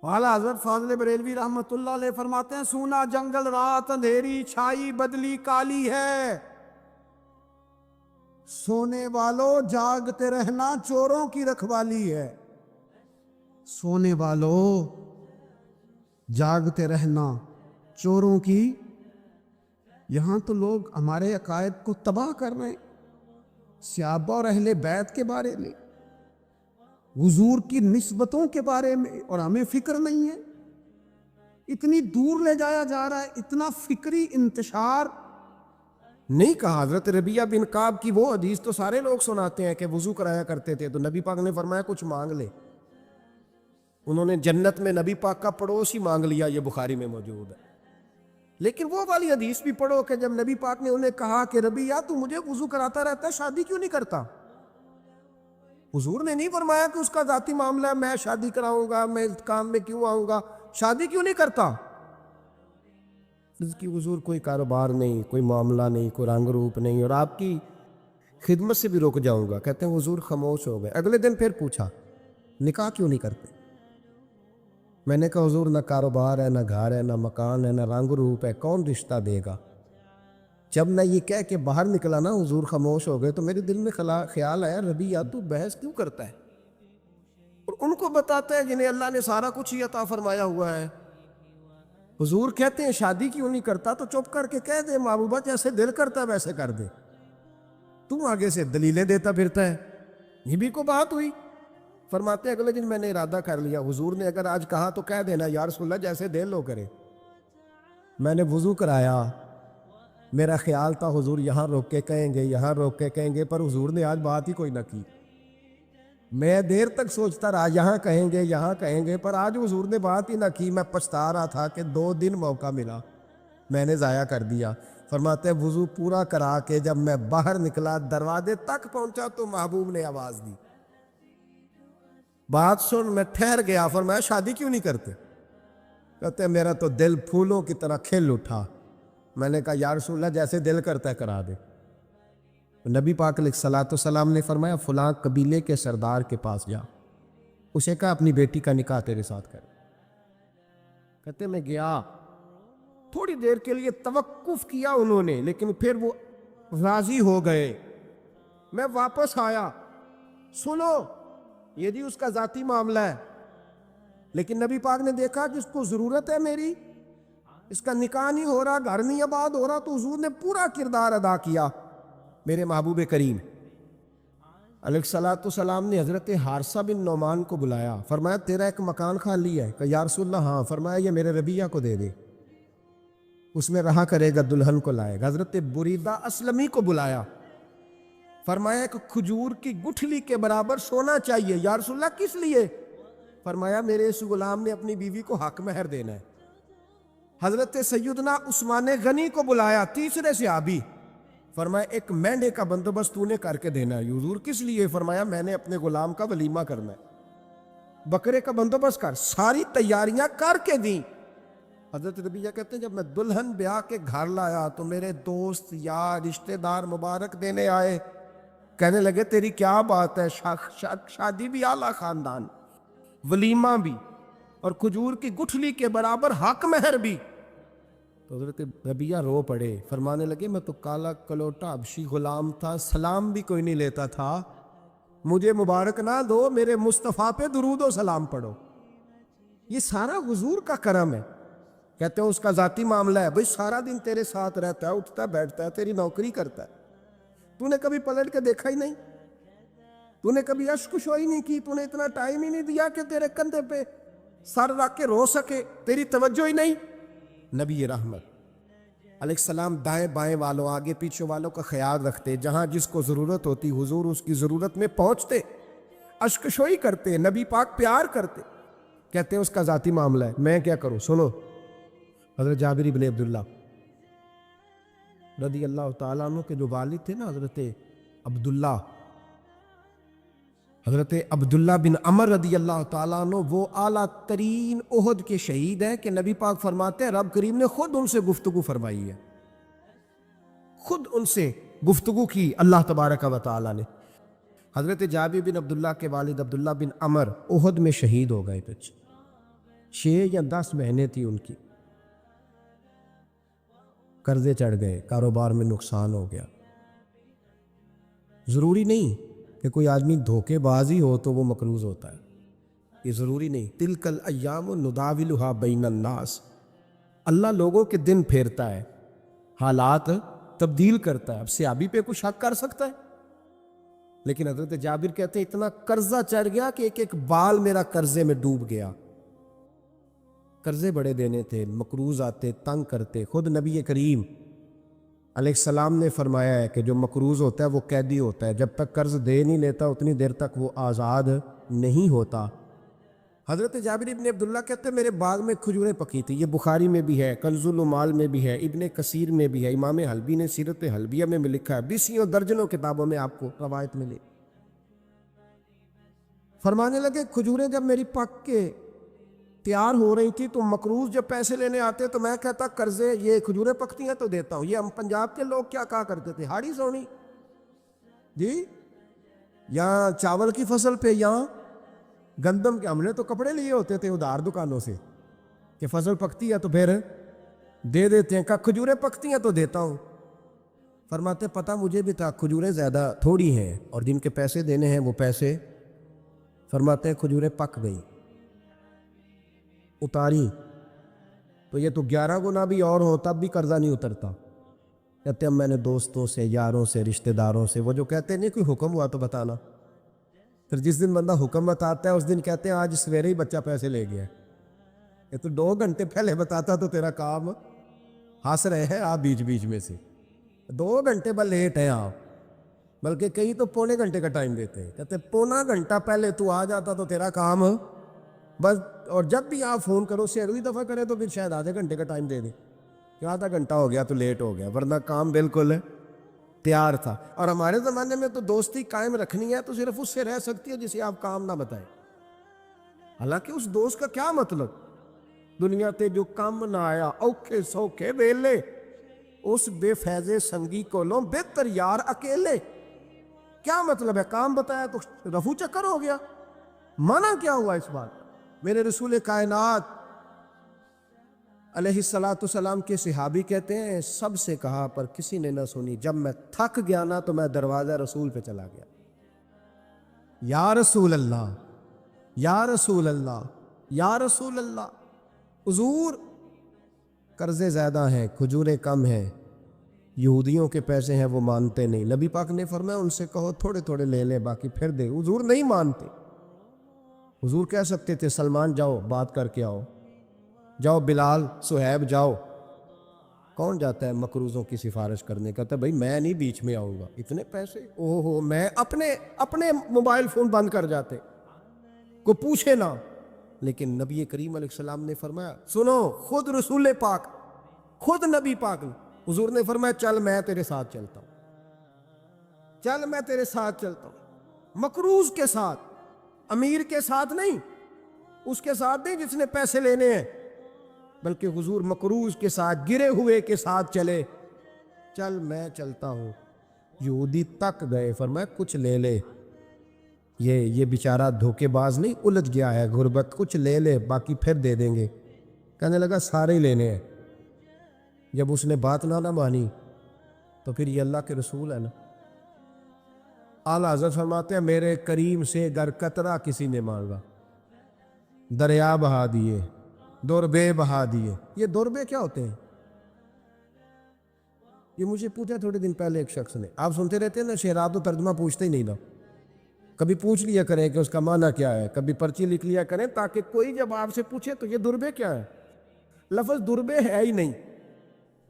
اعلیٰ حضرت فاضل بریلوی رحمۃ اللہ علیہ فرماتے ہیں سونا جنگل رات اندھیری چھائی بدلی کالی ہے، سونے والوں جاگتے رہنا چوروں کی رکھوالی ہے۔ سونے والوں جاگتے رہنا چوروں کی، یہاں تو لوگ ہمارے عقائد کو تباہ کر رہے ہیں، صحابہ اور اہل بیت کے بارے میں، حضور کی نسبتوں کے بارے میں، اور ہمیں فکر نہیں ہے۔ اتنی دور لے جایا جا رہا ہے، اتنا فکری انتشار نہیں کہا۔ حضرت ربیعہ بن کعب کی وہ حدیث تو سارے لوگ سناتے ہیں کہ وضو کرایا کرتے تھے تو نبی پاک نے فرمایا کچھ مانگ لے، انہوں نے جنت میں نبی پاک کا پڑوس ہی مانگ لیا، یہ بخاری میں موجود ہے۔ لیکن وہ والی حدیث بھی پڑھو کہ جب نبی پاک نے انہیں کہا کہ ربیعہ تو مجھے وضو کراتا رہتا ہے، شادی کیوں نہیں کرتا؟ حضور نے نہیں فرمایا کہ اس کا ذاتی معاملہ ہے، میں شادی کراؤں گا، میں اس کام میں کیوں آؤں گا، شادی کیوں نہیں کرتا؟ اس کی حضور کوئی کاروبار نہیں، کوئی معاملہ نہیں، کوئی رنگ روپ نہیں، اور آپ کی خدمت سے بھی رک جاؤں گا۔ کہتے ہیں حضور خاموش ہو گئے۔ اگلے دن پھر پوچھا نکاح کیوں نہیں کرتے؟ میں نے کہا حضور نہ کاروبار ہے، نہ گھر ہے، نہ مکان ہے، نہ رنگ روپ ہے، کون رشتہ دے گا؟ جب میں یہ کہہ کے باہر نکلا نا حضور خاموش ہو گئے، تو میرے دل میں خیال آیا ربیعہ تو بحث کیوں کرتا ہے؟ اور ان کو بتاتا ہے جنہیں اللہ نے سارا کچھ ہی عطا فرمایا ہوا ہے۔ حضور کہتے ہیں شادی کیوں نہیں کرتا؟ تو چپ کر کے کہہ دے محبوبہ جیسے دل کرتا ہے ویسے کر دے، تم آگے سے دلیلیں دیتا پھرتا ہے۔ یہ بھی کو بات ہوئی۔ فرماتے ہیں اگلے دن میں نے ارادہ کر لیا، حضور نے اگر آج کہا تو کہہ دینا یا رسول اللہ جیسے دل لو کرے۔ میں نے وضو کرایا، میرا خیال تھا حضور یہاں روک کے کہیں گے، یہاں روک کے کہیں گے، پر حضور نے آج بات ہی کوئی نہ کی۔ میں دیر تک سوچتا رہا یہاں کہیں گے، یہاں کہیں گے، پر آج حضور نے بات ہی نہ کی۔ میں پچھتا رہا تھا کہ 2 دن موقع ملا، میں نے ضائع کر دیا۔ فرماتے ہیں وضو پورا کرا کے جب میں باہر نکلا، دروازے تک پہنچا تو محبوب نے آواز دی، بات سن۔ میں ٹھہر گیا، فرمایا شادی کیوں نہیں کرتے؟ کہتے ہیں میرا تو دل پھولوں کی طرح کھل اٹھا۔ میں نے کہا یا رسول اللہ جیسے دل کرتا ہے کرا دے۔ نبی پاک علیہ الصلوۃ والسلام نے فرمایا فلاں قبیلے کے سردار کے پاس جا، اسے کہا اپنی بیٹی کا نکاح تیرے ساتھ کرے۔ کہتے میں گیا، تھوڑی دیر کے لیے توقف کیا انہوں نے، لیکن پھر وہ راضی ہو گئے۔ میں واپس آیا، سنو یہ جی اس کا ذاتی معاملہ ہے، لیکن نبی پاک نے دیکھا کہ اس کو ضرورت ہے میری، اس کا نکاح نہیں ہو رہا، گھر نہیں آباد ہو رہا، تو حضور نے پورا کردار ادا کیا۔ میرے محبوب کریم علیہ الصلوۃ والسلام نے حضرت حارثہ بن نعمان کو بلایا، فرمایا تیرا ایک مکان خالی ہے؟ کہ یا رسول اللہ ہاں۔ فرمایا یہ میرے ربیعہ کو دے دے، اس میں رہا کرے گا، دلہن کو لائے گا۔ حضرت بریدہ اسلمی کو بلایا، فرمایا ایک کھجور کی گٹھلی کے برابر سونا چاہیے۔ یا رسول اللہ کس لیے؟ فرمایا میرے اس غلام نے اپنی بیوی کو حق مہر دینا ہے۔ حضرت سیدنا عثمان غنی کو بلایا، تیسرے صحابی، فرمایا ایک مینڈے کا بندوبست تو نے کر کے دینا ہے۔ حضور کس لیے؟ فرمایا میں نے اپنے غلام کا ولیمہ کرنا ہے، بکرے کا بندوبست کر۔ ساری تیاریاں کر کے دیں۔ حضرت ربیعہ کہتے ہیں جب میں دلہن بیاہ کے گھر لایا تو میرے دوست یار رشتہ دار مبارک دینے آئے، کہنے لگے تیری کیا بات ہے، شادی بھی اعلیٰ خاندان، ولیمہ بھی، اور کھجور کی گٹھلی کے برابر حق مہر بھی۔ تو حضرت ربیعہ رو پڑے، فرمانے لگے میں تو کالا کلوٹا حبشی غلام تھا، سلام بھی کوئی نہیں لیتا تھا، مجھے مبارک نہ دو، میرے مصطفیٰ پہ درود و سلام پڑھو۔ یہ سارا حضور کا کرم ہے۔ کہتے ہیں اس کا ذاتی معاملہ ہے، بھئی سارا دن تیرے ساتھ رہتا ہے، اٹھتا بیٹھتا ہے، تیری نوکری کرتا ہے، تو نے کبھی پلٹ کے دیکھا ہی نہیں، تو نے کبھی اشک شوئی نہیں کی، تو نے اتنا ٹائم ہی نہیں دیا کہ تیرے کندھے پہ سر رکھ کے رو سکے، تیری توجہ ہی نہیں۔ نبی رحمت علیہ السلام دائیں بائیں والوں، آگے پیچھے والوں کا خیال رکھتے، جہاں جس کو ضرورت ہوتی حضور اس کی ضرورت میں پہنچتے، اشک شوئی کرتے، نبی پاک پیار کرتے۔ کہتے ہیں اس کا ذاتی معاملہ ہے، میں کیا کروں؟ سنو حضرت جابر بن عبداللہ رضی اللہ تعالیٰ عنہ کے جو والد تھے نا حضرت عبداللہ بن عمر رضی اللہ تعالیٰ عنہ، وہ اعلیٰ ترین احد کے شہید ہیں کہ نبی پاک فرماتے ہیں رب کریم نے خود ان سے گفتگو فرمائی ہے، خود ان سے گفتگو کی اللہ تبارک و تعالیٰ نے۔ حضرت جابر بن عبداللہ کے والد عبداللہ بن عمر احد میں شہید ہو گئے تھے، 6 یا 10 بہنیں تھیں ان کی، قرضے چڑھ گئے، کاروبار میں نقصان ہو گیا۔ ضروری نہیں کہ کوئی آدمی دھوکے باز ہی ہو تو وہ مقروض ہوتا ہے، یہ ضروری نہیں۔ تلک الایام نداولھا بین الناس، اللہ لوگوں کے دن پھیرتا ہے، حالات تبدیل کرتا ہے۔ اب صحابی پہ کچھ شک کر سکتا ہے؟ لیکن حضرت جابر کہتے ہیں اتنا قرضہ چڑھ گیا کہ ایک ایک بال میرا قرضے میں ڈوب گیا۔ قرضے بڑے دینے تھے، مقروض آتے، تنگ کرتے۔ خود نبی کریم علیہ السلام نے فرمایا ہے کہ جو مقروض ہوتا ہے وہ قیدی ہوتا ہے، جب تک قرض دے نہیں لیتا اتنی دیر تک وہ آزاد نہیں ہوتا۔ حضرت جابر ابن عبداللہ کہتے ہیں میرے باغ میں کھجوریں پکی تھی، یہ بخاری میں بھی ہے، کنز العمال میں بھی ہے، ابن کثیر میں بھی ہے، امام حلبی نے سیرت حلبیہ میں بھی لکھا ہے، بیسیوں درجنوں کتابوں میں آپ کو روایت ملے۔ فرمانے لگے کھجوریں جب میری پک کے تیار ہو رہی تھی تو مقروض جب پیسے لینے آتے تو میں کہتا قرضے یہ کھجوریں پکتی ہیں تو دیتا ہوں۔ یہ ہم پنجاب کے لوگ کیا کہا کرتے تھے، ہاڑی سونی جی، یہاں چاول کی فصل پہ، یہاں گندم کے، ہم نے تو کپڑے لیے ہوتے تھے ادھار دکانوں سے کہ فصل پکتی ہے تو پھر دے دیتے ہیں، کہ کھجوریں پکتی ہیں تو دیتا ہوں۔ فرماتے پتہ مجھے بھی تھا کھجوریں زیادہ تھوڑی ہیں اور جن کے پیسے دینے ہیں وہ پیسے، فرماتے ہیں کھجوریں پک گئی، اتاری تو یہ تو 11 گنا بھی اور ہو تب بھی قرضہ نہیں اترتا۔ کہتے ہیں میں نے دوستوں سے، یاروں سے، رشتہ داروں سے، وہ جو کہتے ہیں نہیں کوئی حکم ہوا تو بتانا، پھر جس دن بندہ حکم بتاتا ہے اس دن کہتے ہیں آج سویرے ہی بچہ پیسے لے گیا، یہ تو 2 گھنٹے پہلے بتاتا تو تیرا کام ہنس رہے ہیں آپ بیچ بیچ میں سے، 2 گھنٹے بس لیٹ ہیں آپ، بلکہ کئی تو پونے گھنٹے کا ٹائم دیتے ہیں، کہتے ہیں پونا گھنٹہ پہلے تو آ جاتا تو تیرا کام بس، اور جب بھی آپ فون کرو سے اگلی دفعہ کریں تو پھر شاید آدھے گھنٹے کا ٹائم دے دیں کہ آدھا گھنٹہ ہو گیا تو لیٹ ہو گیا، ورنہ کام بالکل تیار تھا۔ اور ہمارے زمانے میں تو دوستی قائم رکھنی ہے تو صرف اس سے رہ سکتی ہے جسے آپ کام نہ بتائیں، حالانکہ اس دوست کا کیا مطلب، دنیا تے جو کام نہ آیا اوکھے سوکھے ویلے، اس بے فیضے سنگی کولوں بہتر یار اکیلے، کیا مطلب ہے، کام بتایا تو رفو چکر ہو گیا، منع کیا ہوا اس بات؟ میرے رسول کائنات علیہ السلام کے صحابی کہتے ہیں سب سے کہا پر کسی نے نہ سنی، جب میں تھک گیا نا تو میں دروازہ رسول پہ چلا گیا، یا رسول اللہ، یا رسول اللہ، یا رسول اللہ، حضور قرضے زیادہ ہیں، کھجوریں کم ہیں، یہودیوں کے پیسے ہیں وہ مانتے نہیں، نبی پاک نے فرمایا ان سے کہو تھوڑے تھوڑے لے لیں باقی پھر دے، حضور نہیں مانتے۔ حضور کہہ سکتے تھے سلمان جاؤ بات کر کے آؤ، جاؤ بلال، صہیب جاؤ، کون جاتا ہے مقروضوں کی سفارش کرنے، کہتا ہے بھائی میں نہیں بیچ میں آؤں گا، اتنے پیسے اوہ ہو، میں اپنے موبائل فون بند کر جاتے، کو پوچھے نہ۔ لیکن نبی کریم علیہ السلام نے فرمایا سنو، خود رسول پاک، خود نبی پاک نے، حضور نے فرمایا چل میں تیرے ساتھ چلتا ہوں، چل میں تیرے ساتھ چلتا ہوں، مقروض کے ساتھ، امیر کے ساتھ نہیں، اس کے ساتھ نہیں جس نے پیسے لینے ہیں، بلکہ حضور مقروض کے ساتھ، گرے ہوئے کے ساتھ چلے، چل میں چلتا ہوں۔ یہودی تک گئے، فرمایا کچھ لے لے، یہ بیچارہ دھوکے باز نہیں الجھ گیا ہے، غربت، کچھ لے لے باقی پھر دے دیں گے۔ کہنے لگا سارے ہی لینے ہیں۔ جب اس نے بات نہ مانی تو پھر یہ اللہ کے رسول ہے نا۔ اعلیٰ حضرت فرماتے ہیں میرے کریم سے گر قطرہ کسی نے مانگا، دریا بہا دیے، دوربے بہا دیے۔ یہ دوربے کیا ہوتے ہیں؟ یہ مجھے پوچھا تھوڑے دن پہلے ایک شخص نے، آپ سنتے رہتے ہیں نا شعر، آپ تو ترجمہ پوچھتے ہی نہیں نا، کبھی پوچھ لیا کریں کہ اس کا معنی کیا ہے، کبھی پرچی لکھ لیا کریں تاکہ کوئی جب آپ سے پوچھے تو یہ دوربے کیا ہے، لفظ دوربے ہے ہی نہیں،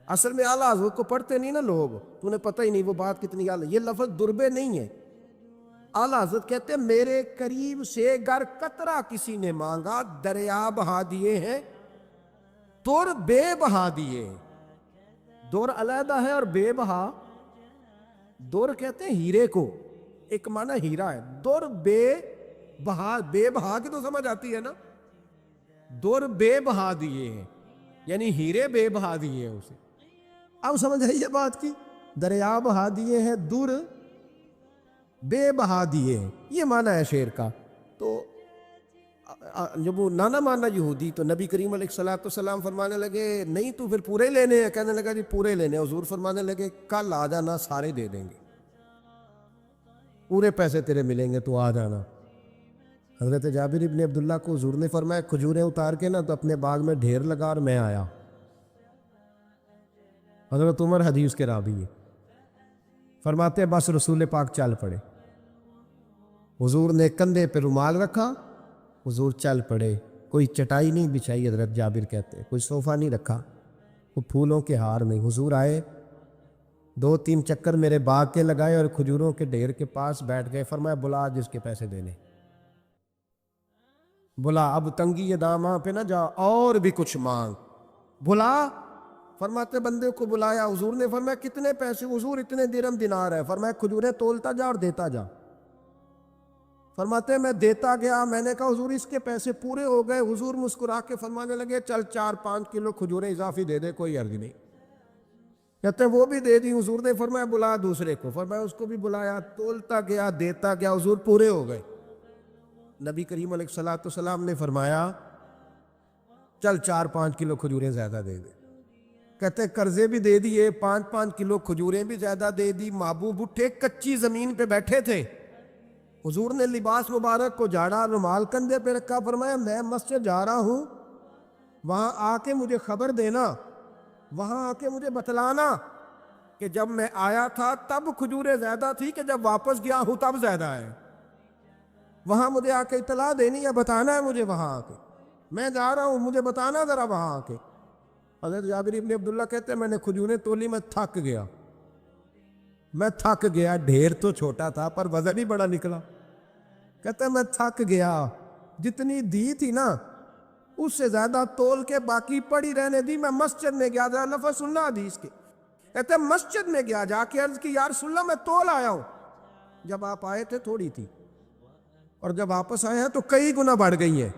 اصل میں اعلیٰ حضرت کو پڑھتے نہیں نا لوگ، تو انہیں پتہ ہی نہیں وہ بات کتنی اعلیٰ، یہ لفظ دوربے نہیں ہے۔ اعلیٰ حضرت کہتے ہیں میرے قریب سے گر قطرہ کسی نے مانگا، دریا بہا دیے ہیں، دور بے بہا دیے۔ دور علیحدہ ہے اور بے بہا، دور کہتے ہیں ہیرے کو، ایک معنی ہیرا ہے، دور بے بہا، بے بہا کی تو سمجھ آتی ہے نا، دور بے بہا دیے ہیں یعنی ہیرے بے بہا دیے ہیں اسے۔ اب سمجھ آئی یہ بات کی، دریا بہا دیے ہیں، دور بے بہا دیے ہیں، یہ معنی ہے شعر کا۔ تو جب وہ نانا مانا یہودی، تو نبی کریم علیہ الصلوۃ والسلام فرمانے لگے نہیں تو پھر پورے لینے ہیں؟ کہنے لگا جی پورے لینے ہیں۔ حضور فرمانے لگے کل آ جانا، سارے دے دیں گے، پورے پیسے تیرے ملیں گے، تو آ جانا۔ حضرت جابر ابن عبداللہ کو حضور نے فرمایا کھجوریں اتار کے نا تو اپنے باغ میں ڈھیر لگا اور میں آیا۔ حضرت عمر حدیث کے راوی ہے، فرماتے ہیں بس رسول پاک چل پڑے، حضور نے کندھے پہ رومال رکھا، حضور چل پڑے، کوئی چٹائی نہیں بچھائی، حضرت جابر کہتے ہیں کوئی صوفہ نہیں رکھا، وہ پھولوں کے ہار نہیں۔ حضور آئے، 2-3 چکر میرے باغ کے لگائے اور کھجوروں کے ڈھیر کے پاس بیٹھ گئے، فرمایا بلا جس کے پیسے دینے، بلا، اب تنگی یہ داماں پہ نہ جا، اور بھی کچھ مانگ، بلا۔ فرماتے بندے کو بلایا، حضور نے فرمایا کتنے پیسے؟ حضور اتنے درہم دینار ہے۔ فرمایا کھجوریں تولتا جا اور دیتا جا۔ فرماتے میں دیتا گیا، میں نے کہا حضور اس کے پیسے پورے ہو گئے۔ حضور مسکرا کے فرمانے لگے چل 4-5 کلو کھجوریں اضافی دے دے، کوئی عرض نہیں۔ کہتے ہیں وہ بھی دے دی۔ حضور نے فرمایا بلا دوسرے کو، فرمایا اس کو بھی بلایا، تولتا گیا، دیتا گیا، حضور پورے ہو گئے۔ نبی کریم علیہ الصلوۃ والسلام نے فرمایا چل 4-5 کلو کھجوریں زیادہ دے دے۔ کہتے ہیں قرضے بھی دے دیے، 5-5 کلو کھجوریں بھی زیادہ دے دی۔ محبوب اٹھے، کچی زمین پہ بیٹھے تھے، حضور نے لباس مبارک کو جھاڑا، رومال کندھے پہ رکھا، فرمایا میں مسجد جا رہا ہوں، وہاں آ کے مجھے خبر دینا، وہاں آ کے مجھے بتلانا کہ جب میں آیا تھا تب کھجوریں زیادہ تھی کہ جب واپس گیا ہوں تب زیادہ ہے۔ وہاں مجھے آ کے اطلاع دینی ہے، بتانا ہے مجھے، وہاں آ کے میں جا رہا ہوں، مجھے بتانا ذرا وہاں آ کے۔ حضرت جابر ابن عبداللہ کہتے ہیں میں نے کھجوریں تولی، میں تھک گیا، میں تھک گیا، ڈھیر تو چھوٹا تھا پر وزن ہی بڑا نکلا۔ کہتے ہیں میں تھک گیا، جتنی دی تھی نا اس سے زیادہ تول کے باقی پڑی رہنے دی۔ میں مسجد میں گیا، ذرا لفظ سننا حدیث کے، کہتے ہیں مسجد میں گیا، جا کے عرض کی یا رسول اللہ میں تول آیا ہوں، جب آپ آئے تھے تھوڑی تھی اور جب واپس آئے ہیں تو کئی گنا بڑھ گئی ہیں۔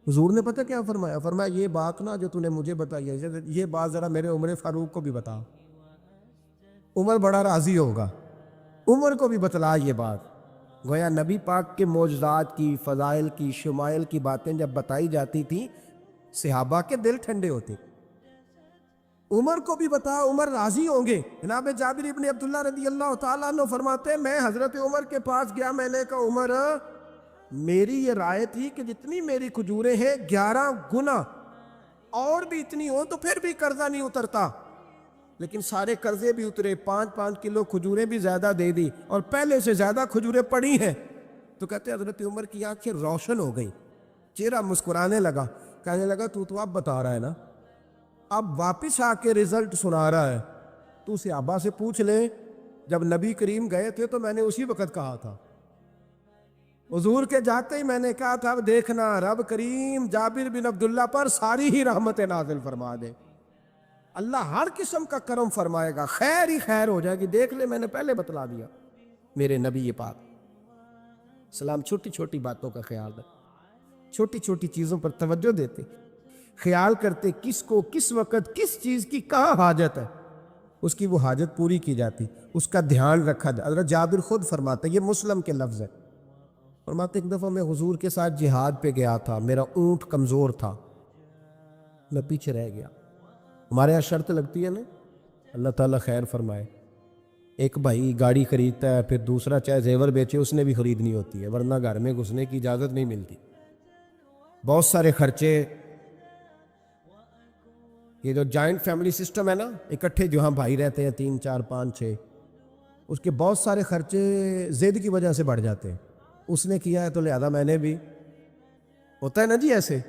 حضور نے پتہ کیا فرمایا؟ فرمایا یہ بات نا جو تو نے مجھے بتائی ہے، یہ بات ذرا میرے عمر فاروق کو بھی بتا، عمر بڑا راضی ہوگا، عمر کو بھی بتلا یہ بات۔ گویا نبی پاک کے معجزات کی، فضائل کی، شمائل کی باتیں جب بتائی جاتی تھیں صحابہ کے دل ٹھنڈے ہوتے۔ عمر کو بھی بتا، عمر راضی ہوں گے۔ جناب جابر ابن عبداللہ رضی اللہ تعالیٰ عنہ فرماتے ہیں میں حضرت عمر کے پاس گیا، میں نے کہا عمر میری یہ رائے تھی کہ جتنی میری کھجوریں ہیں 11 گنا اور بھی اتنی ہوں تو پھر بھی قرضہ نہیں اترتا، لیکن سارے قرضے بھی اترے، 5-5 کلو کھجوریں بھی زیادہ دے دی اور پہلے سے زیادہ کھجوریں پڑی ہیں۔ تو کہتے ہیں حضرت عمر کی آنکھیں روشن ہو گئی، چہرہ مسکرانے لگا، کہنے لگا تو اب بتا رہا ہے نا، اب واپس آ کے رزلٹ سنا رہا ہے، تو صحابہ سے پوچھ لے جب نبی کریم گئے تھے تو میں نے اسی وقت کہا تھا، حضور کے جاتے ہی میں نے کہا تھا اب دیکھنا رب کریم جابر بن عبداللہ پر ساری ہی رحمت نازل فرما دے، اللہ ہر قسم کا کرم فرمائے گا، خیر ہی خیر ہو جائے گی، دیکھ لے میں نے پہلے بتلا دیا۔ میرے نبی پاک سلام چھوٹی چھوٹی باتوں کا خیال رکھ، چھوٹی چھوٹی چیزوں پر توجہ دیتے، خیال کرتے کس کو کس وقت کس چیز کی کہاں حاجت ہے، اس کی وہ حاجت پوری کی جاتی، اس کا دھیان رکھا جاتا۔ حضرت جابر خود فرماتے، یہ مسلم کے لفظ ہے، فرماتے ایک دفعہ میں حضور کے ساتھ جہاد پہ گیا تھا، میرا اونٹ کمزور تھا، میں پیچھے رہ گیا۔ ہمارے یہاں شرط لگتی ہے نا، اللہ تعالیٰ خیر فرمائے، ایک بھائی گاڑی خریدتا ہے پھر دوسرا چاہے زیور بیچے اس نے بھی خریدنی ہوتی ہے، ورنہ گھر میں گھسنے کی اجازت نہیں ملتی، بہت سارے خرچے۔ یہ جو جوائنٹ فیملی سسٹم ہے نا، اکٹھے جو ہاں بھائی رہتے ہیں 3 4 5 6، اس کے بہت سارے خرچے ضد کی وجہ سے بڑھ جاتے ہیں، اس نے کیا ہے تو لہذا میں نے بھی، ہوتا ہے نا جی ایسے،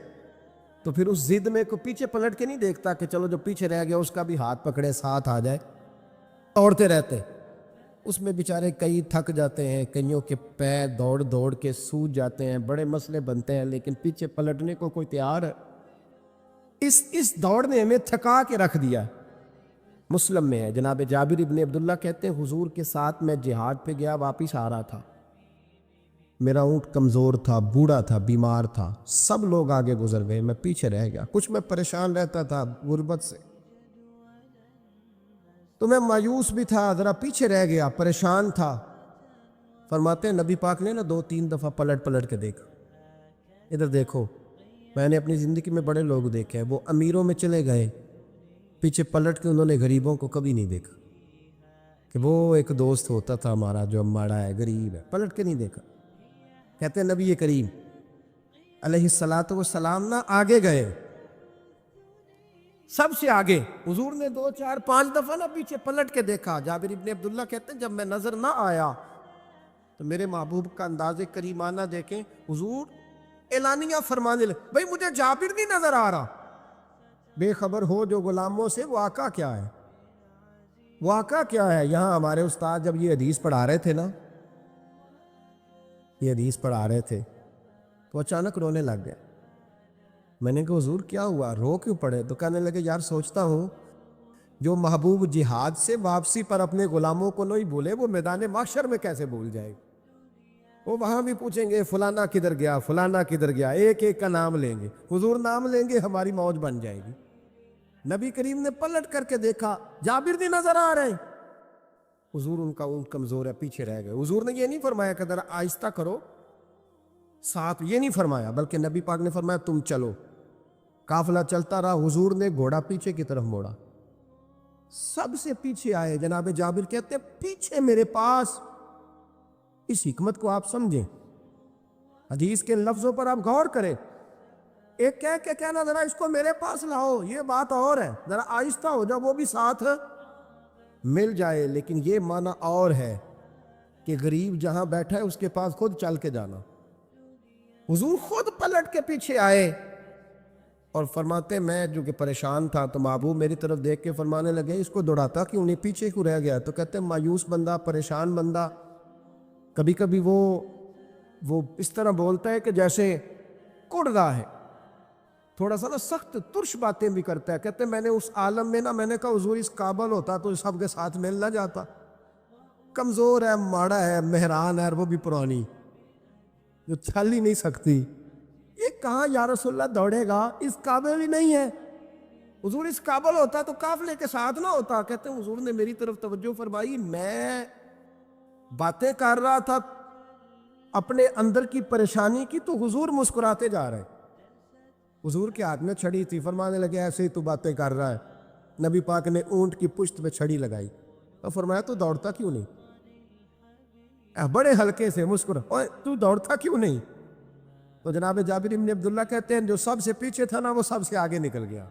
تو پھر اس ضد میں کو پیچھے پلٹ کے نہیں دیکھتا کہ چلو جو پیچھے رہ گیا اس کا بھی ہاتھ پکڑے ساتھ آ جائے، دوڑتے رہتے، اس میں بیچارے کئی تھک جاتے ہیں، کئیوں کے پیر دوڑ دوڑ کے سوج جاتے ہیں، بڑے مسئلے بنتے ہیں، لیکن پیچھے پلٹنے کو کوئی تیار ہے؟ اس دوڑ نے ہمیں تھکا کے رکھ دیا۔ مسلم میں ہے، جناب جابر ابن عبداللہ کہتے ہیں حضور کے ساتھ میں جہاد پہ گیا، واپس آ رہا تھا، میرا اونٹ کمزور تھا، بوڑھا تھا، بیمار تھا، سب لوگ آگے گزر گئے، میں پیچھے رہ گیا، کچھ میں پریشان رہتا تھا غربت سے، تو میں مایوس بھی تھا، ذرا پیچھے رہ گیا، پریشان تھا۔ فرماتے ہیں نبی پاک نے نا 2-3 دفعہ پلٹ کے دیکھا، ادھر دیکھو، میں نے اپنی زندگی میں بڑے لوگ دیکھے ہیں، وہ امیروں میں چلے گئے، پیچھے پلٹ کے انہوں نے غریبوں کو کبھی نہیں دیکھا کہ وہ ایک دوست ہوتا تھا ہمارا جو ماڑا ہے، غریب ہے، پلٹ کے نہیں دیکھا۔ کہتے ہیں نبی کریم علیہ الصلاۃ والسلام نہ آگے گئے، سب سے آگے۔ حضور نے 2 4 5 دفعہ نہ پیچھے پلٹ کے دیکھا۔ جابر ابن عبداللہ کہتے ہیں جب میں نظر نہ آیا تو میرے محبوب کا انداز کریمانہ دیکھیں، حضور اعلانیہ فرمانے لگے، بھئی مجھے جابر نہیں نظر آ رہا۔ بے خبر ہو جو غلاموں سے، واقعہ کیا ہے؟ واقعہ کیا ہے؟ یہاں ہمارے استاد جب یہ حدیث پڑھا رہے تھے نا، یہ حدیث پڑھا رہے تھے تو اچانک رونے لگ گئے۔ میں نے کہا حضور کیا ہوا، رو کیوں پڑے؟ تو کہنے لگے یار سوچتا ہوں جو محبوب جہاد سے واپسی پر اپنے غلاموں کو نہیں بھولے، وہ میدان محشر میں کیسے بھول جائے؟ وہ وہاں بھی پوچھیں گے فلانا کدھر گیا، فلانا کدھر گیا، ایک ایک کا نام لیں گے۔ حضور نام لیں گے ہماری موج بن جائے گی۔ نبی کریم نے پلٹ کر کے دیکھا، جابر نہیں نظر آ رہے۔ حضور ان کا اونٹ کمزور ہے، پیچھے رہ گئے۔ حضور نے یہ نہیں فرمایا کہ ذرا آہستہ کرو ساتھ، یہ نہیں فرمایا، بلکہ نبی پاک نے فرمایا تم چلو۔ قافلہ چلتا رہا، حضور نے گھوڑا پیچھے کی طرف موڑا، سب سے پیچھے آئے۔ جناب جابر کہتے ہیں پیچھے میرے پاس۔ اس حکمت کو آپ سمجھیں، حدیث کے لفظوں پر آپ غور کریں۔ ایک کہہ کے کہنا ذرا اس کو میرے پاس لاؤ، یہ بات اور ہے، ذرا آہستہ ہو جاؤ، وہ بھی ساتھ مل جائے۔ لیکن یہ معنی اور ہے کہ غریب جہاں بیٹھا ہے اس کے پاس خود چل کے جانا۔ حضور خود پلٹ کے پیچھے آئے اور فرماتے میں جو کہ پریشان تھا تو محبوب میری طرف دیکھ کے فرمانے لگے اس کو دوڑاتا کیوں نہیں، پیچھے کیوں رہ گیا؟ تو کہتے ہیں مایوس بندہ، پریشان بندہ کبھی کبھی وہ اس طرح بولتا ہے کہ جیسے کڑ رہا ہے، تھوڑا سا نا سخت ترش باتیں بھی کرتا ہے۔ کہتے ہیں میں نے اس عالم میں میں نے کہا حضور اس قابل ہوتا تو سب کے ساتھ مل نہ جاتا، کمزور ہے، ماڑا ہے، مہران ہے، اور وہ بھی پرانی جو چل ہی نہیں سکتی، یہ کہاں یا رسول اللہ دوڑے گا، اس قابل ہی نہیں ہے۔ حضور اس قابل ہوتا تو قافلے کے ساتھ نہ ہوتا۔ کہتے ہیں حضور نے میری طرف توجہ فرمائی، میں باتیں کر رہا تھا اپنے اندر کی پریشانی کی تو حضور مسکراتے جا رہے۔ حضور کے ہاتھ میں چھڑی تھی، فرمانے لگے ایسے ہی تو باتیں کر رہا ہے۔ نبی پاک نے اونٹ کی پشت پہ چھڑی لگائی اور فرمایا تو دوڑتا کیوں نہیں؟ بڑے ہلکے سے مسکرا، اوے تو دوڑتا کیوں نہیں؟ تو جناب جابر بن عبداللہ کہتے ہیں جو سب سے پیچھے تھا نا وہ سب سے آگے نکل گیا،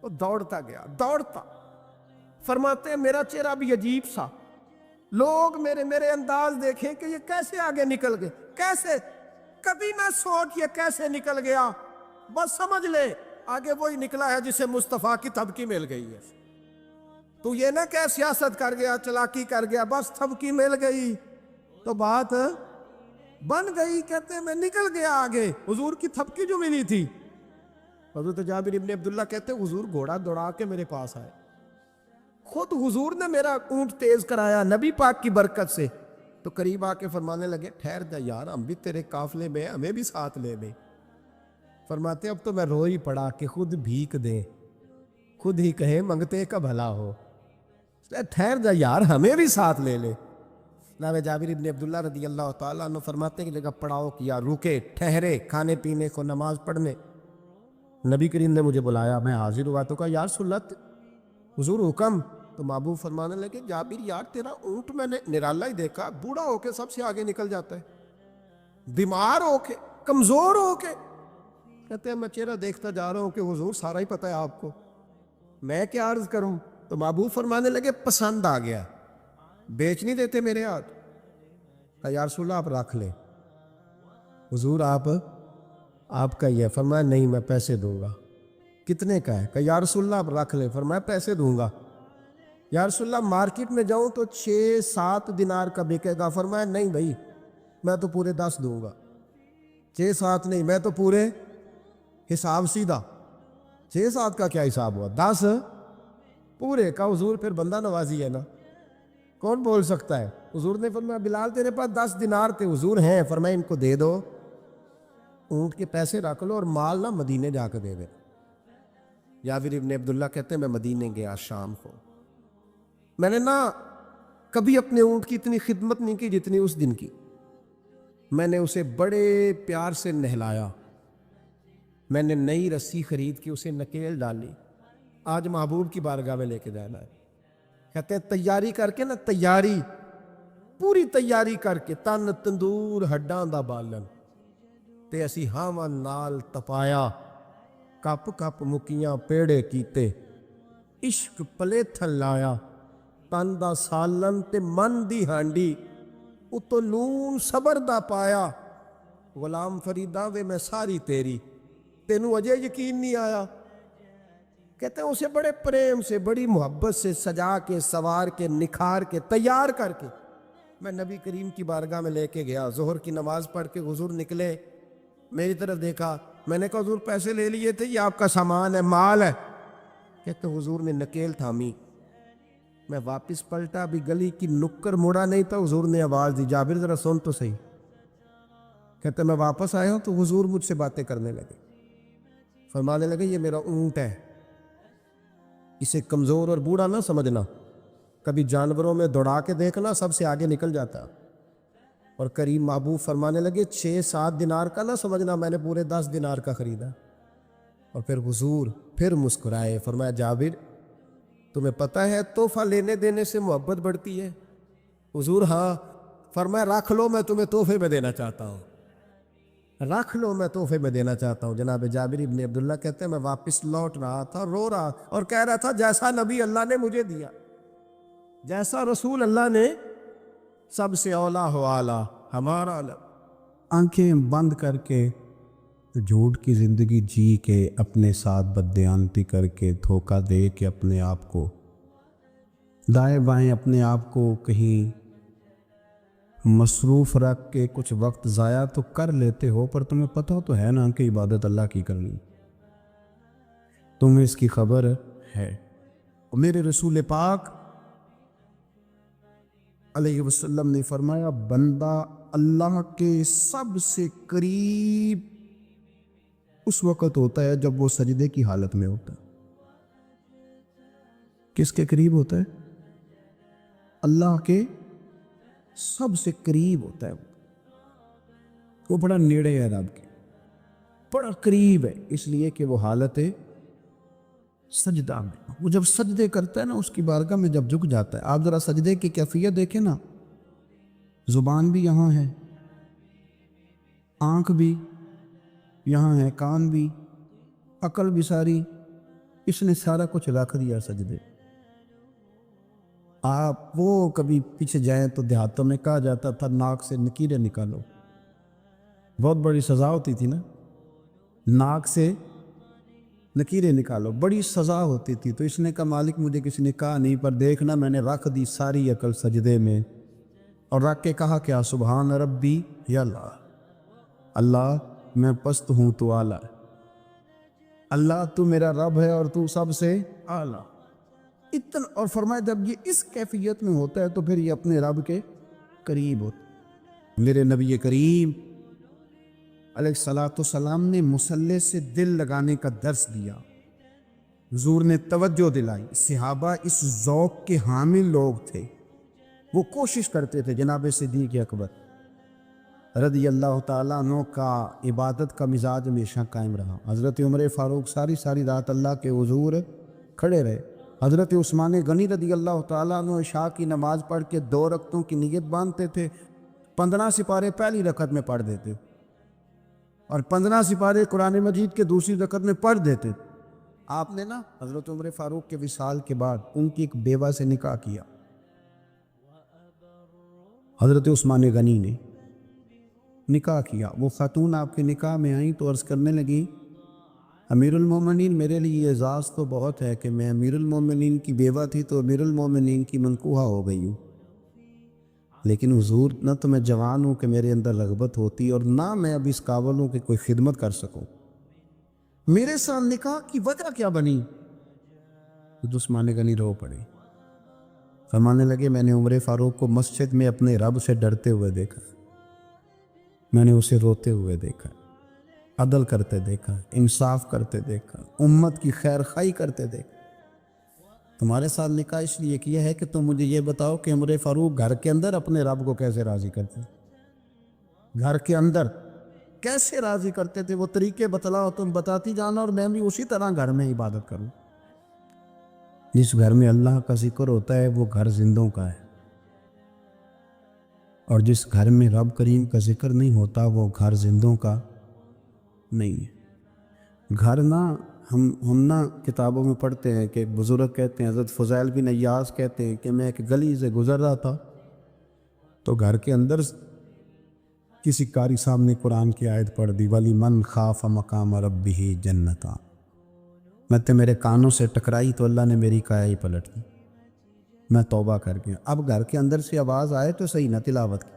وہ دوڑتا گیا، دوڑتا۔ فرماتے ہیں میرا چہرہ بھی عجیب سا، لوگ میرے انداز دیکھیں کہ یہ کیسے آگے نکل گئے، کیسے، کبھی نہ سوچ یہ کیسے نکل گیا، بس سمجھ لے آگے وہی نکلا ہے جسے مصطفیٰ کی تھپکی مل گئی ہے۔ تو یہ نہ کہ سیاست کر گیا، چلاکی کر گیا، بس تھپکی مل گئی تو بات بن گئی۔ کہتے ہیں میں نکل گیا آگے، حضور کی تھپکی جو ملی تھی۔ حضرت جابر ابن عبداللہ کہتے ہیں حضور گھوڑا دوڑا کے میرے پاس آئے، خود حضور نے میرا اونٹ تیز کرایا نبی پاک کی برکت سے۔ تو قریب آ کے فرمانے لگے ٹھہر جا یار، ہم بھی تیرے قافلے میں، ہمیں بھی ساتھ لے لے۔ فرماتے اب تو میں رو ہی پڑا کہ خود بھیک دیں، خود ہی کہیں منگتے کا بھلا ہو، ٹھہر جا یار ہمیں بھی ساتھ لے لے۔ جناب جابر ابن عبداللہ رضی اللہ تعالیٰ عنہ فرماتے ہیں کہ جگہ پڑاؤ کیا، رکے، ٹھہرے کھانے پینے کو، نماز پڑھنے۔ نبی کریم نے مجھے بلایا، میں حاضر ہوا تو کہا یا رسول اللہ حضور حکم؟ تو محبوب فرمانے لگے جابر یار تیرا اونٹ میں نے نرالا ہی دیکھا، بوڑھا ہو کے سب سے آگے نکل جاتا ہے، بیمار ہو کے، کمزور ہو کے۔ کہتے ہیں میں چہرہ دیکھتا جا رہا ہوں کہ حضور سارا ہی پتہ ہے آپ کو، میں کیا عرض کروں؟ تو محبوب فرمانے لگے پسند آ گیا، بیچ نہیں دیتے میرے ہاتھ؟ کہا یا رسول اللہ آپ رکھ لیں۔ حضور آپ کا یہ؟ فرمایا نہیں میں پیسے دوں گا۔ کتنے کا ہے؟ کہا یا رسول اللہ آپ رکھ لیں۔ فرمایا پیسے دوں گا۔ یا رسول اللہ مارکیٹ میں جاؤں تو 6-7 دینار کا بکے گا۔ فرمایا نہیں بھائی میں تو پورے 10 دوں گا۔ 6-7 نہیں، میں تو پورے، حساب سیدھا، 6-7 کا کیا حساب ہوا، 10 پورے کا۔ حضور پھر بندہ نوازی ہے نا، کون بول سکتا ہے؟ حضور نے فرمایا بلال تیرے پاس 10 دینار تھے؟ حضور ہیں۔ فرمایا ان کو دے دو، اونٹ کے پیسے رکھ لو اور مال نہ مدینے جا کے دے دے۔ جابر ابن عبداللہ کہتے ہیں میں مدینے گیا شام کو، میں نے نہ کبھی اپنے اونٹ کی اتنی خدمت نہیں کی جتنی اس دن کی۔ میں نے اسے بڑے پیار سے نہلایا، میں نے نئی رسی خرید کے اسے نکیل ڈالی، آج محبوب کی بارگاہ میں لے کے جانا ہے۔ کہتے ہیں تیاری کر کے نا، تیاری پوری تیاری کر کے، تن تندور ہڈاں دا بالن تے اسی ہاواں نال تپایا، کپ کپ مکیاں پیڑے کیتے، عشق پلے تھل لایا، تن دا سالن تے من دی ہانڈی، اتو نون صبر دا پایا، غلام فریدا وے میں ساری تیری، تینوں اجے یقین نہیں آیا۔ کہتے ہیں اسے بڑے پریم سے، بڑی محبت سے سجا کے، سوار کے، نکھار کے، تیار کر کے میں نبی کریم کی بارگاہ میں لے کے گیا۔ ظہر کی نماز پڑھ کے حضور نکلے، میری طرف دیکھا، میں نے کہا حضور پیسے لے لیے تھے، یہ آپ کا سامان ہے، مال ہے؟ کہتے حضور نے نکیل تھامی، میں واپس پلٹا، ابھی گلی کی نکر مڑا نہیں تھا، حضور نے آواز دی، جابر ذرا سن تو صحیح۔ کہتے میں واپس آیا ہوں تو حضور مجھ سے باتیں کرنے لگے، فرمانے لگے یہ میرا اونٹ ہے، اسے کمزور اور بوڑھا نہ سمجھنا، کبھی جانوروں میں دوڑا کے دیکھنا، سب سے آگے نکل جاتا۔ اور کریم محبوب فرمانے لگے 6-7 دینار کا نہ سمجھنا، میں نے پورے 10 دینار کا خریدا۔ اور پھر حضور پھر مسکرائے، فرمایا جابر تمہیں پتہ ہے تحفہ لینے دینے سے محبت بڑھتی ہے؟ حضور ہاں۔ فرمایا رکھ لو، میں تمہیں تحفے میں دینا چاہتا ہوں، رکھ لو، میں تحفے میں دینا چاہتا ہوں۔ جناب جابر ابن عبداللہ کہتے ہیں میں واپس لوٹ رہا تھا، رو رہا اور کہہ رہا تھا جیسا نبی اللہ نے مجھے دیا، جیسا رسول اللہ نے، سب سے اولا ہو اعلیٰ ہمارا علم۔ آنکھیں بند کر کے جھوٹ کی زندگی جی کے، اپنے ساتھ بددیانتی کر کے، دھوکہ دے کے، اپنے آپ کو دائیں بائیں، اپنے آپ کو کہیں مصروف رکھ کے کچھ وقت ضائع تو کر لیتے ہو، پر تمہیں پتہ تو ہے نا کہ عبادت اللہ کی کرنی، تمہیں اس کی خبر ہے۔ اور میرے رسول پاک علیہ وسلم نے فرمایا بندہ اللہ کے سب سے قریب اس وقت ہوتا ہے جب وہ سجدے کی حالت میں ہوتا ہے۔ کس کے قریب ہوتا ہے؟ اللہ کے سب سے قریب ہوتا ہے، وہ بڑا نیڑے ہے رب کے، بڑا قریب ہے، اس لیے کہ وہ حالت سجدہ میں، وہ جب سجدے کرتا ہے نا، اس کی بارگاہ میں جب جھک جاتا ہے، آپ ذرا سجدے کی کیفیت دیکھیں نا، زبان بھی یہاں ہے، آنکھ بھی یہاں ہے، کان بھی، عقل بھی ساری، اس نے سارا کچھ رکھ دیا سجدے۔ آپ وہ کبھی پیچھے جائیں تو دیہاتوں میں کہا جاتا تھا ناک سے نکیریں نکالو، بہت بڑی سزا ہوتی تھی نا، ناک سے نکیریں نکالو، بڑی سزا ہوتی تھی۔ تو اس نے کہا مالک مجھے کسی نے کہا نہیں، پر دیکھنا میں نے رکھ دی ساری عقل سجدے میں، اور رکھ کے کہا کیا سبحان ربی یا اللہ، اللہ میں پست ہوں تو اعلیٰ ہے، اللہ تو میرا رب ہے اور تو سب سے اعلیٰ اتنا۔ اور فرمایا جب یہ اس کیفیت میں ہوتا ہے تو پھر یہ اپنے رب کے قریب ہوتا ہے۔ میرے نبی کریم علیہ الصلاۃ والسلام نے مصلی سے دل لگانے کا درس دیا، حضور نے توجہ دلائی، صحابہ اس ذوق کے حامل لوگ تھے، وہ کوشش کرتے تھے۔ جناب صدیق اکبر رضی اللہ تعالیٰ عنہ کا عبادت کا مزاج ہمیشہ قائم رہا۔ حضرت عمر فاروق ساری رات اللہ کے حضور کھڑے رہے۔ حضرت عثمان غنی رضی اللہ تعالیٰ عنہ عشاء کی نماز پڑھ کے 2 رکعتوں کی نیت باندھتے تھے، 15 سپارے پہلی رکعت میں پڑھ دیتے اور 15 سپارے قرآن مجید کے دوسری رکعت میں پڑھ دیتے۔ آپ نے نا حضرت عمر فاروق کے وصال کے بعد ان کی ایک بیوہ سے نکاح کیا، حضرت عثمان غنی نے نکاح کیا۔ وہ خاتون آپ کے نکاح میں آئیں تو عرض کرنے لگی امیر المومنین میرے لیے اعزاز تو بہت ہے کہ میں امیر المومنین کی بیوہ تھی تو امیر المومنین کی منکوحہ ہو گئی ہوں، لیکن حضور نہ تو میں جوان ہوں کہ میرے اندر رغبت ہوتی اور نہ میں اب اس قابل ہوں کہ کوئی خدمت کر سکوں، میرے ساتھ نکاح کی وجہ کیا بنی؟ تو عثمان غنی رو پڑے، فرمانے لگے میں نے عمر فاروق کو مسجد میں اپنے رب سے ڈرتے ہوئے دیکھا، میں نے اسے روتے ہوئے دیکھا، عدل کرتے دیکھا، انصاف کرتے دیکھا، امت کی خیر خواہی کرتے دیکھا۔ تمہارے ساتھ نکاح اس لیے کیا ہے کہ تم مجھے یہ بتاؤ کہ عمر فاروق گھر کے اندر اپنے رب کو کیسے راضی کرتے ہیں۔ گھر کے اندر کیسے راضی کرتے تھے، وہ طریقے بتلاؤ، تم بتاتی جانا اور میں بھی اسی طرح گھر میں عبادت کروں۔ جس گھر میں اللہ کا ذکر ہوتا ہے وہ گھر زندوں کا ہے، اور جس گھر میں رب کریم کا ذکر نہیں ہوتا وہ گھر زندوں کا نہیں ہے۔ گھر نا ہم نا کتابوں میں پڑھتے ہیں کہ بزرگ کہتے ہیں، حضرت فضیل بن عیاض کہتے ہیں کہ میں ایک گلی سے گزر رہا تھا تو گھر کے اندر کسی قاری صاحب نے قرآن کی آیت پڑھ دی، وَلِمَنْ خَافَ مَقَامَ رَبِّهِ جَنَّتَانِ۔ میں تو میرے کانوں سے ٹکرائی تو اللہ نے میری کایا ہی پلٹ دی، میں توبہ کر گیا۔ اب گھر کے اندر سے آواز آئے تو صحیح نہ تلاوت کی،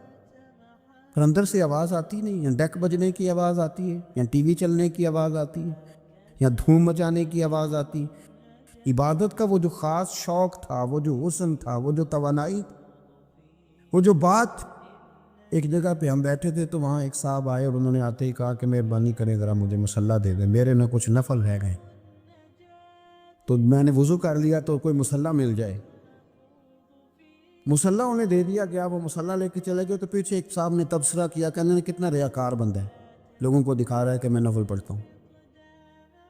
پر اندر سے آواز آتی نہیں ہے، ڈیک بجنے کی آواز آتی ہے، یا ٹی وی چلنے کی آواز آتی ہے، یا دھوم مچانے کی آواز آتی ہے۔ عبادت کا وہ جو خاص شوق تھا، وہ جو حسن تھا، وہ جو توانائی تھی، وہ جو بات۔ ایک جگہ پہ ہم بیٹھے تھے تو وہاں ایک صاحب آئے اور انہوں نے آتے ہی کہا کہ مہربانی کریں ذرا مجھے مصلی دے دیں، میرے میں کچھ نفل رہ گئے۔ تو میں نے وضو کر لیا تو کوئی مصلی مل جائے، مصلی انہیں دے دیا گیا، وہ مصلی لے کے چلے گئے۔ تو پیچھے ایک صاحب نے تبصرہ کیا کہ انہوں نے کتنا ریاکار بندہ ہے، لوگوں کو دکھا رہا ہے کہ میں نفل پڑھتا ہوں،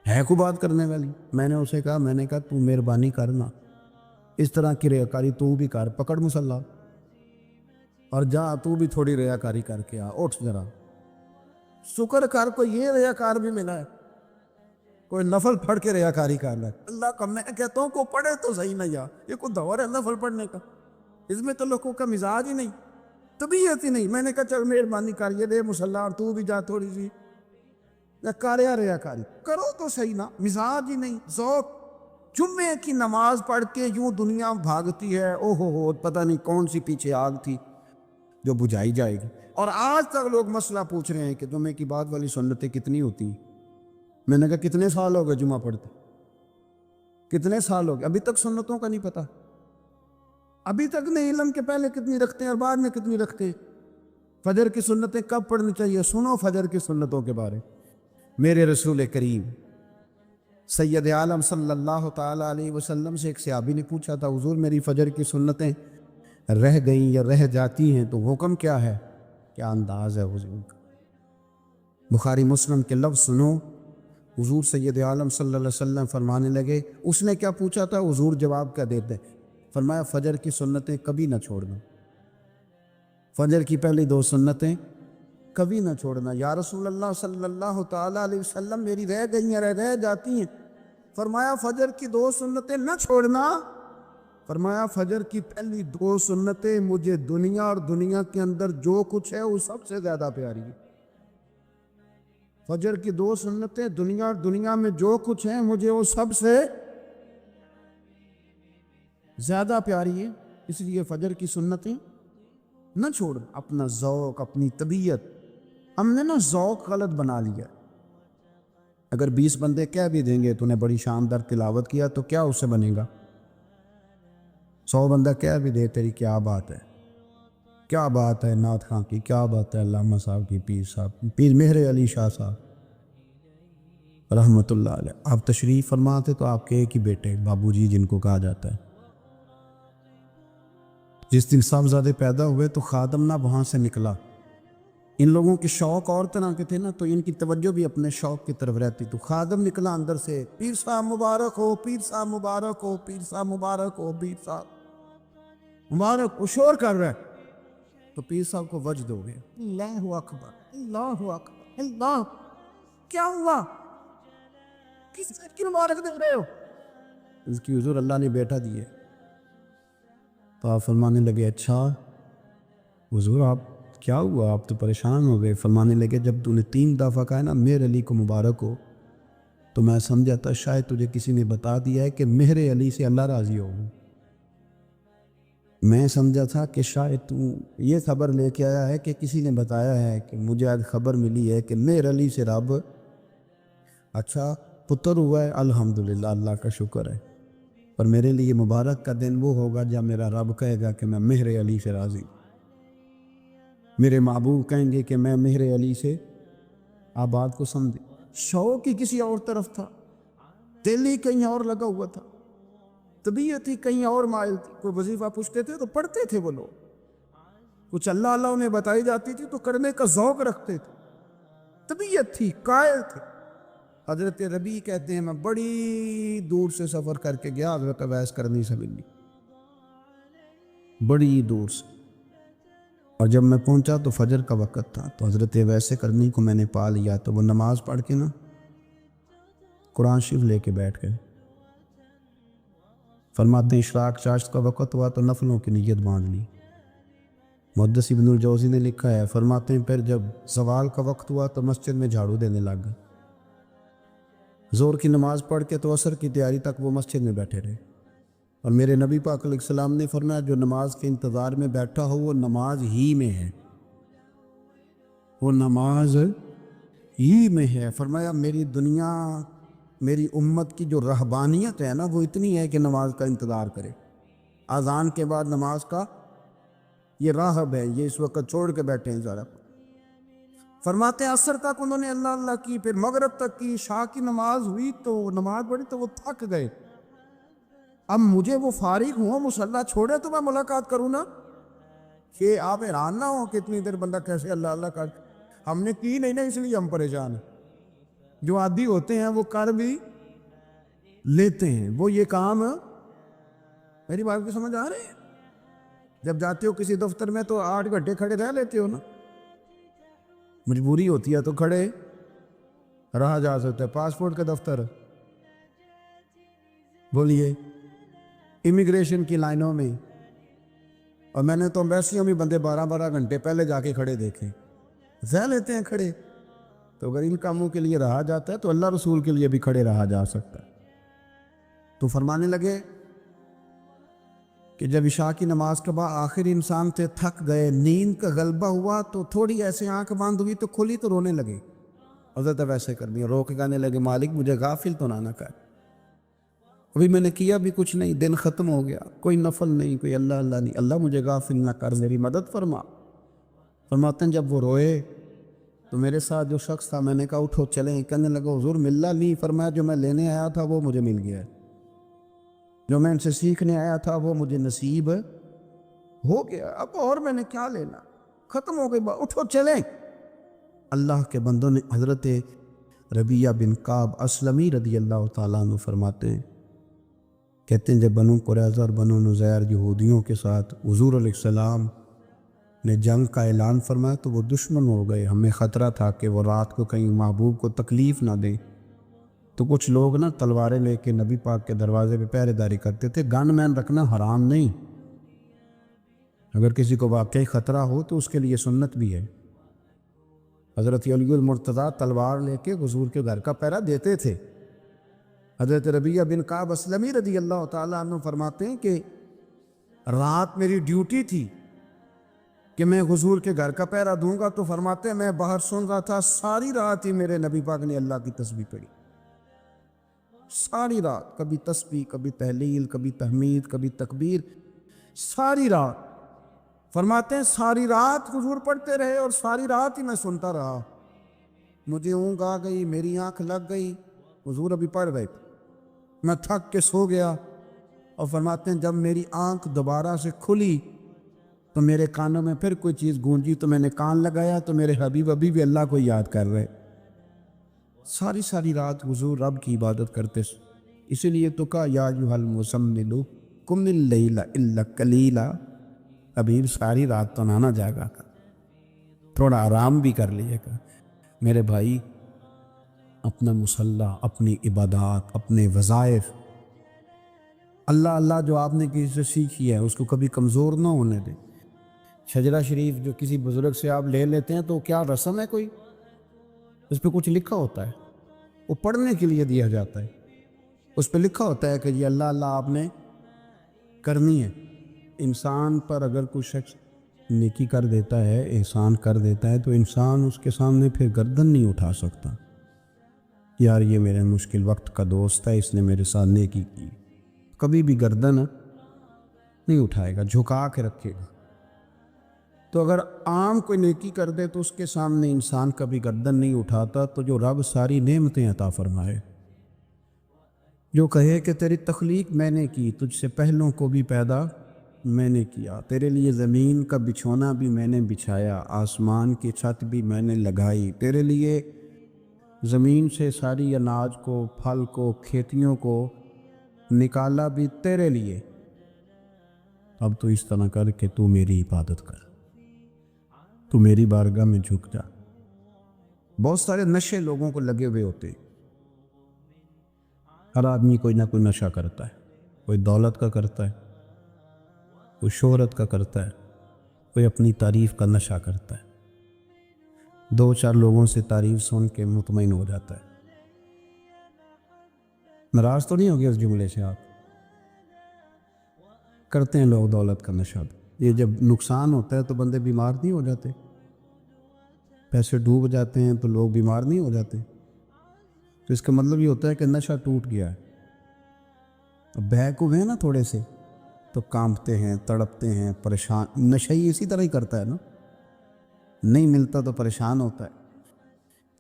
ہے کو بات کرنے والی۔ میں نے اسے کہا، میں نے کہا تو مہربانی کرنا، اس طرح کی ریاکاری تو بھی کر، پکڑ مصلی اور جا تو بھی تھوڑی ریاکاری کر کے آ، اٹھ ذرا، شکر کر کوئی یہ ریاکار بھی ملا ہے، کوئی نفل پڑھ کے ریاکاری کر رہا ہے۔ اللہ کا میں کہتا ہوں کو پڑھے تو صحیح نہ، یا یہ کوئی دور ہے نفل پڑھنے کا؟ اس میں تو لوگوں کا مزاج ہی نہیں، طبیعت ہی نہیں۔ میں نے کہا چل مہربانی کر یہ دے مصلی اور تو بھی جا تھوڑی سی کاریا ریاکاری کرو تو صحیح نا، مزاج ہی نہیں، ذوق۔ جمعے کی نماز پڑھ کے یوں دنیا بھاگتی ہے، او ہو پتہ نہیں کون سی پیچھے آگ تھی جو بجھائی جائے گی۔ اور آج تک لوگ مسئلہ پوچھ رہے ہیں کہ جمعے کی بعد والی سنتیں کتنی ہوتی ہیں۔ میں نے کہا کتنے سال ہو گئے جمعہ پڑھتے، کتنے سال ہو گئے، ابھی تک سنتوں کا نہیں پتہ، ابھی تک نہیں علم کے پہلے کتنی رکھتے ہیں اور بعد میں کتنی رکھتے ہیں۔ فجر کی سنتیں کب پڑھنی چاہیے؟ سنو فجر کی سنتوں کے بارے۔ میرے رسول کریم سید عالم صلی اللہ تعالیٰ علیہ وسلم سے ایک صحابی نے پوچھا تھا، حضور میری فجر کی سنتیں رہ گئیں یا رہ جاتی ہیں تو حکم کیا ہے؟ کیا انداز ہے حضور کا، بخاری مسلم کے لفظ سنو۔ حضور سید عالم صلی اللہ علیہ وسلم فرمانے لگے، اس نے کیا پوچھا تھا؟ حضور جواب کیا دیتے؟ فرمایا فجر کی سنتیں کبھی نہ چھوڑنا، فجر کی پہلی 2 سنتیں کبھی نہ چھوڑنا۔ یا رسول اللہ صلی اللہ تعالیٰ علیہ وسلم میری رہ گئی ہیں، رہ جاتی ہیں۔ فرمایا فجر کی 2 سنتیں نہ چھوڑنا، فرمایا فجر کی پہلی 2 سنتیں مجھے دنیا اور دنیا کے اندر جو کچھ ہے وہ سب سے زیادہ پیاری ہے۔ فجر کی 2 سنتیں دنیا اور دنیا میں جو کچھ ہے مجھے وہ سب سے زیادہ پیاری ہے، اس لیے فجر کی سنتیں نہ چھوڑ۔ اپنا ذوق، اپنی طبیعت، ہم نے نا ذوق غلط بنا لیا۔ اگر 20 بندے کہہ بھی دیں گے تو نے بڑی شاندار تلاوت کیا تو کیا اس سے بنے گا؟ 100 بندہ کہہ بھی دے تیری کیا بات ہے، کیا بات ہے نعت خاں کی، کیا بات ہے علامہ صاحب کی، پیر صاحب کی، پیر مہر علی شاہ صاحب رحمۃ اللہ علیہ۔ آپ تشریف فرماتے تو آپ کے ایک ہی بیٹے بابو جی جن کو کہا جاتا ہے، جس دن صاحبزادے پیدا ہوئے تو خادم نہ وہاں سے نکلا۔ ان لوگوں کے شوق اور طرح کے تھے نا، تو ان کی توجہ بھی اپنے شوق کی طرف رہتی۔ تو خادم نکلا اندر سے، پیر صاحب مبارک ہو، پیر صاحب مبارک ہو، پیر صاحب مبارک ہو، پیر صاحب مبارک ہو، شور کر رہا ہے۔ تو پیر صاحب کو وجد ہو گیا، اللہ اکبر، اللہ اکبر، اللہ، کیا ہوا؟ کس کی مبارک دے رہے ہو؟ اس کی حضور اللہ نے بیٹا دیے۔ تو آپ فرمانے لگے اچھا حضور آپ کیا ہوا، آپ تو پریشان ہو گئے۔ فرمانے لگے جب تو نے 3 دفعہ کہا نا مہر علی کو مبارک ہو تو میں سمجھا تھا شاید تجھے کسی نے بتا دیا ہے کہ مہر علی سے اللہ راضی ہو۔ میں سمجھا تھا کہ شاید تو یہ خبر لے کے آیا ہے کہ کسی نے بتایا ہے کہ مجھے آج خبر ملی ہے کہ مہر علی سے رب اچھا پتر ہوا ہے، الحمدللہ اللہ کا شکر ہے۔ پر میرے لیے مبارک کا دن وہ ہوگا جب میرا رب کہے گا کہ میں مہر علی سے راضی، میرے محبوب کہیں گے کہ میں مہر علی سے۔ آپ بات کو سمجھیں، شوق ہی کسی اور طرف تھا، دل ہی کہیں اور لگا ہوا تھا، طبیعت ہی کہیں اور مائل تھی۔ کوئی وظیفہ پوچھتے تھے تو پڑھتے تھے وہ لوگ، کچھ اللہ اللہ انہیں بتائی جاتی تھی تو کرنے کا ذوق رکھتے تھے، طبیعت تھی، قائل تھے۔ حضرت ربیع کہتے ہیں میں بڑی دور سے سفر کر کے گیا حضرت اویس کرنی سے ملنی، بڑی دور سے، اور جب میں پہنچا تو فجر کا وقت تھا، تو حضرت اویس کرنی کو میں نے پا لیا، تو وہ نماز پڑھ کے نا قرآن شریف لے کے بیٹھ گئے۔ فرماتے ہیں اشراق چاشت کا وقت ہوا تو نفلوں کی نیت باندھ لی۔ محدث ابن الجوزی نے لکھا ہے، فرماتے ہیں پھر جب زوال کا وقت ہوا تو مسجد میں جھاڑو دینے لگ گئے۔ زور کی نماز پڑھ کے تو عصر کی تیاری تک وہ مسجد میں بیٹھے رہے، اور میرے نبی پاک علیہ السلام نے فرمایا جو نماز کے انتظار میں بیٹھا ہو وہ نماز ہی میں ہے، وہ نماز ہی میں ہے۔ فرمایا میری دنیا، میری امت کی جو رہبانیت ہے نا وہ اتنی ہے کہ نماز کا انتظار کرے، اذان کے بعد نماز کا یہ راہب ہے، یہ اس وقت چھوڑ کے بیٹھے ہیں ذرا۔ فرماتے ہیں عصر تک انہوں نے اللہ اللہ کی، پھر مغرب تک کی، عشاء کی نماز ہوئی تو نماز پڑھی تو وہ تھک گئے۔ اب مجھے وہ فارغ ہوں مصلی چھوڑے تو میں ملاقات کروں نا، کہ آپ حیران نہ ہو کہ اتنی دیر بندہ کیسے اللہ اللہ کر، ہم نے کی نہیں نا اس لیے ہم پریشان ہیں۔ جو عادی ہوتے ہیں وہ کر بھی لیتے ہیں، وہ یہ کام، میری بات کو سمجھ آ رہی ہے؟ جب جاتے ہو کسی دفتر میں تو 8 گھنٹے کھڑے رہ لیتے ہو نا، مجبوری ہوتی ہے تو کھڑے رہا جا سکتا ہے۔ پاسپورٹ کا دفتر، بولیے امیگریشن کی لائنوں میں، اور میں نے تو ایمبیسیوں میں بندے 12 گھنٹے پہلے جا کے کھڑے دیکھے، رہ لیتے ہیں کھڑے۔ تو اگر ان کاموں کے لیے رہا جاتا ہے تو اللہ رسول کے لیے بھی کھڑے رہا جا سکتا ہے۔ تو فرمانے لگے کہ جب عشاء کی نماز کے بعد آخر انسان سے تھک گئے، نیند کا غلبہ ہوا تو تھوڑی ایسے آنکھ بند ہوئی تو کھلی تو رونے لگے۔ حضرت ویسے کر دیا، رو کے کہنے لگے مالک مجھے غافل تو نہ کر، ابھی میں نے کیا بھی کچھ نہیں، دن ختم ہو گیا، کوئی نفل نہیں، کوئی اللہ اللہ نہیں، اللہ مجھے غافل نہ کر، میری مدد فرما۔ فرماتے ہیں جب وہ روئے تو میرے ساتھ جو شخص تھا میں نے کہا اٹھو چلیں، کہنے لگا حضور ملا نہیں، فرمایا جو میں لینے آیا تھا وہ مجھے مل گیا ہے، جو میں ان سے سیکھنے آیا تھا وہ مجھے نصیب ہو گیا، اب اور میں نے کیا لینا، ختم ہو گئی بات، اٹھو چلیں۔ اللہ کے بندوں نے، حضرت ربیعہ بن کعب اسلمی رضی اللہ تعالیٰ عنہ فرماتے ہیں، کہتے ہیں جب بنو قریظہ اور بنو نذیر یہودیوں کے ساتھ حضور علیہ السلام نے جنگ کا اعلان فرمایا تو وہ دشمن ہو گئے، ہمیں خطرہ تھا کہ وہ رات کو کہیں محبوب کو تکلیف نہ دیں، تو کچھ لوگ نا تلواریں لے کے نبی پاک کے دروازے پہ پہرے داری کرتے تھے۔ گن مین رکھنا حرام نہیں، اگر کسی کو واقعی خطرہ ہو تو اس کے لیے سنت بھی ہے۔ حضرت علی المرتضیٰ تلوار لے کے حضور کے گھر کا پہرا دیتے تھے۔ حضرت ربیعہ بن کعب اسلمی رضی اللہ تعالیٰ عنہ فرماتے ہیں کہ رات میری ڈیوٹی تھی کہ میں حضور کے گھر کا پہرا دوں گا، تو فرماتے ہیں میں باہر سن رہا تھا، ساری رات ہی میرے نبی پاک نے اللہ کی تسبیح پڑھی، ساری رات، کبھی تسبیح، کبھی تہلیل، کبھی تحمید، کبھی تکبیر، ساری رات۔ فرماتے ہیں ساری رات حضور پڑھتے رہے اور ساری رات ہی میں سنتا رہا، مجھے اونگ آ گئی، میری آنکھ لگ گئی، حضور ابھی پڑھ رہے تھے، میں تھک کے سو گیا، اور فرماتے ہیں جب میری آنکھ دوبارہ سے کھلی تو میرے کانوں میں پھر کوئی چیز گونجی، تو میں نے کان لگایا تو میرے حبیب ابھی بھی اللہ کو یاد کر رہے۔ ساری رات حضور رب کی عبادت کرتے، اسی لیے تو کہا یا ایھا المزمل قم اللیل الا قلیلا، حبیب ساری رات تو نہ جاگا کر، تھوڑا آرام بھی کر لیے گا۔ میرے بھائی اپنا مصلی، اپنی عبادات، اپنے وظائف، اللہ اللہ جو آپ نے کسی سے سیکھی ہے اس کو کبھی کمزور نہ ہونے دیں۔ شجرہ شریف جو کسی بزرگ سے آپ لے لیتے ہیں تو کیا رسم ہے کوئی؟ اس پہ کچھ لکھا ہوتا ہے، وہ پڑھنے کے لیے دیا جاتا ہے، اس پہ لکھا ہوتا ہے کہ یہ اللہ اللہ آپ نے کرنی ہے۔ انسان پر اگر کوئی شخص نیکی کر دیتا ہے، احسان کر دیتا ہے، تو انسان اس کے سامنے پھر گردن نہیں اٹھا سکتا، یار یہ میرے مشکل وقت کا دوست ہے، اس نے میرے ساتھ نیکی کی، کبھی بھی گردن نہیں اٹھائے گا، جھکا کے رکھے گا۔ تو اگر عام کوئی نیکی کر دے تو اس کے سامنے انسان کبھی گردن نہیں اٹھاتا، تو جو رب ساری نعمتیں عطا فرمائے، جو کہے کہ تیری تخلیق میں نے کی، تجھ سے پہلوں کو بھی پیدا میں نے کیا، تیرے لیے زمین کا بچھونا بھی میں نے بچھایا، آسمان کی چھت بھی میں نے لگائی، تیرے لیے زمین سے ساری اناج کو، پھل کو، کھیتیوں کو نکالا بھی تیرے لیے۔ اب تو اس طرح کر کہ تو میری عبادت کر، تو میری بارگاہ میں جھک جا۔ بہت سارے نشے لوگوں کو لگے ہوئے ہوتے ہیں، ہر آدمی کوئی نہ کوئی نشہ کرتا ہے، کوئی دولت کا کرتا ہے، کوئی شہرت کا کرتا ہے، کوئی اپنی تعریف کا نشہ کرتا ہے، 2-4 لوگوں سے تعریف سن کے مطمئن ہو جاتا ہے۔ ناراض تو نہیں ہو گیا اس جملے سے؟ آپ کرتے ہیں لوگ دولت کا نشہ بھی، یہ جب نقصان ہوتا ہے تو بندے بیمار نہیں ہو جاتے؟ پیسے ڈوب جاتے ہیں تو لوگ بیمار نہیں ہو جاتے؟ تو اس کا مطلب یہ ہوتا ہے کہ نشہ ٹوٹ گیا ہے۔ اب بہک ہوئے ہیں نا تھوڑے سے تو کانپتے ہیں، تڑپتے ہیں، پریشان۔ نشہ ہی اسی طرح ہی کرتا ہے نا، نہیں ملتا تو پریشان ہوتا ہے۔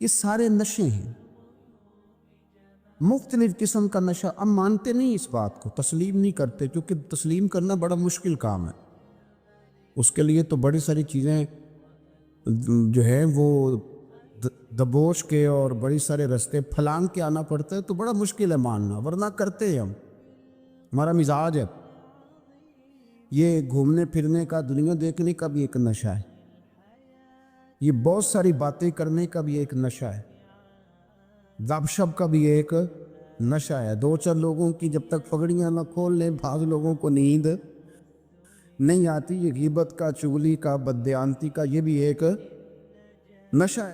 یہ سارے نشے ہیں، مختلف قسم کا نشہ۔ ہم مانتے نہیں اس بات کو، تسلیم نہیں کرتے، کیونکہ تسلیم کرنا بڑا مشکل کام ہے۔ اس کے لیے تو بڑی ساری چیزیں جو ہے وہ دبوچ کے اور بڑی سارے رستے پھلانگ کے آنا پڑتا ہے، تو بڑا مشکل ہے ماننا، ورنہ کرتے ہیں ہم، ہمارا مزاج ہے۔ یہ گھومنے پھرنے کا، دنیا دیکھنے کا بھی ایک نشہ ہے، یہ بہت ساری باتیں کرنے کا بھی ایک نشہ ہے، گپ شپ کا بھی ایک نشہ ہے۔ 2-4 لوگوں کی جب تک پگڑیاں نہ کھول لیں، بعض لوگوں کو نیند نہیں آتی۔ یہ غیبت کا، چغلی کا، بددیانتی کا، یہ بھی ایک نشہ ہے۔